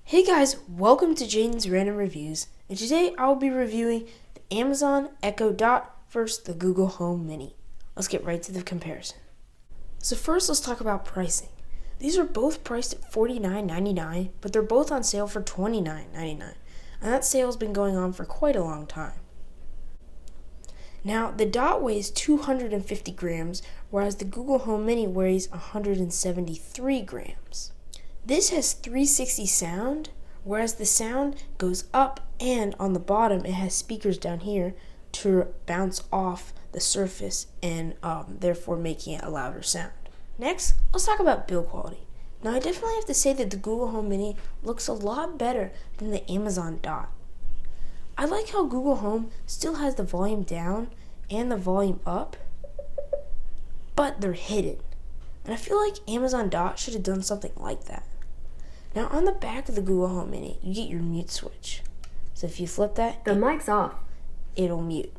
Hey guys, welcome to Jaden's Random Reviews, and today I'll be reviewing the Amazon Echo Dot versus the Google Home Mini. Let's get right to the comparison. So first, let's talk about pricing. These are both priced at $49.99, but they're both on sale for $29.99, and that sale has been going on for quite a long time. Now, the Dot weighs 250 grams, whereas the Google Home Mini weighs 173 grams. This has 360 sound, whereas the sound goes up, and on the bottom it has speakers down here to bounce off the surface and therefore making it a louder sound. Next, let's talk about build quality. Now, I definitely have to say that the Google Home Mini looks a lot better than the Amazon Dot. I like how Google Home still has the volume down and the volume up, but they're hidden. And I feel like Amazon Dot should have done something like that. Now, on the back of the Google Home Mini, you get your mute switch. So if you flip that, the mic's off. It'll mute.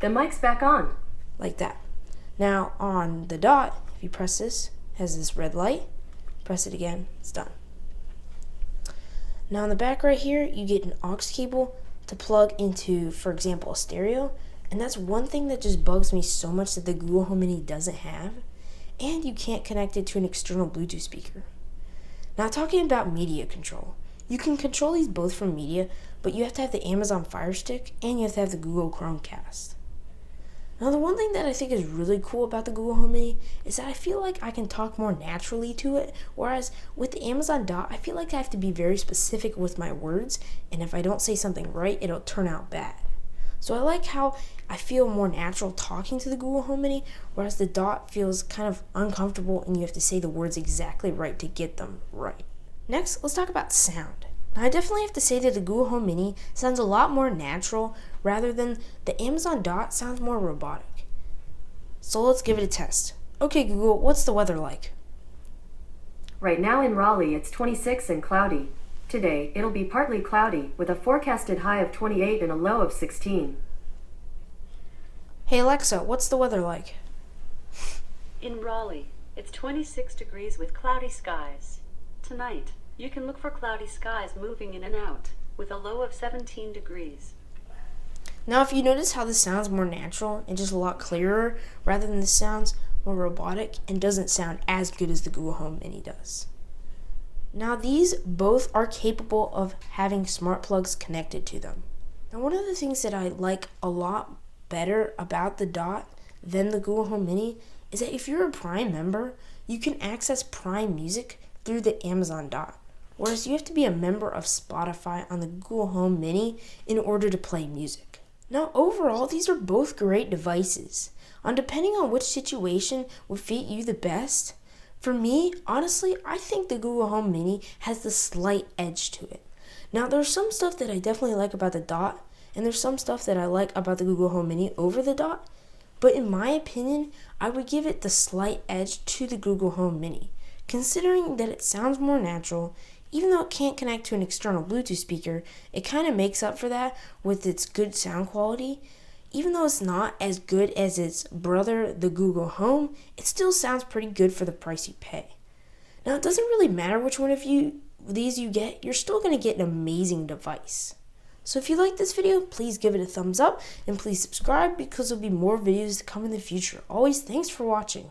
The mic's back on. Like that. Now, on the Dot, if you press this, it has this red light. Press it again, it's done. Now, on the back right here, you get an aux cable to plug into, for example, a stereo. And that's one thing that just bugs me so much that the Google Home Mini doesn't have. And you can't connect it to an external Bluetooth speaker. Now, talking about media control, you can control these both from media, but you have to have the Amazon Fire Stick and you have to have the Google Chromecast. Now, the one thing that I think is really cool about the Google Home Mini is that I feel like I can talk more naturally to it, whereas with the Amazon Dot, I feel like I have to be very specific with my words, and if I don't say something right, it'll turn out bad. So I like how I feel more natural talking to the Google Home Mini, whereas the Dot feels kind of uncomfortable and you have to say the words exactly right to get them right. Next, let's talk about sound. Now, I definitely have to say that the Google Home Mini sounds a lot more natural rather than the Amazon Dot sounds more robotic. So let's give it a test. Okay, Google, what's the weather like? Right now in Raleigh, it's 26 and cloudy. Today, it'll be partly cloudy with a forecasted high of 28 and a low of 16. Hey Alexa, what's the weather like? In Raleigh, it's 26 degrees with cloudy skies. Tonight, you can look for cloudy skies moving in and out with a low of 17 degrees. Now, if you notice how this sounds more natural and just a lot clearer rather than this sounds more robotic and doesn't sound as good as the Google Home Mini does. Now, these both are capable of having smart plugs connected to them. Now, one of the things that I like a lot better about the Dot than the Google Home Mini is that if you're a Prime member, you can access Prime Music through the Amazon Dot, whereas you have to be a member of Spotify on the Google Home Mini in order to play music. Now, overall, these are both great devices. Depending on which situation would fit you the best, for me, honestly, I think the Google Home Mini has the slight edge to it. Now, there's some stuff that I definitely like about the Dot, and there's some stuff that I like about the Google Home Mini over the Dot, but in my opinion, I would give it the slight edge to the Google Home Mini, considering that it sounds more natural. Even though it can't connect to an external Bluetooth speaker, it kind of makes up for that with its good sound quality. Even though it's not as good as its brother, the Google Home, it still sounds pretty good for the price you pay. Now, it doesn't really matter which one of these you get, you're still going to get an amazing device. So if you like this video, please give it a thumbs up and please subscribe because there'll be more videos to come in the future. Always, thanks for watching.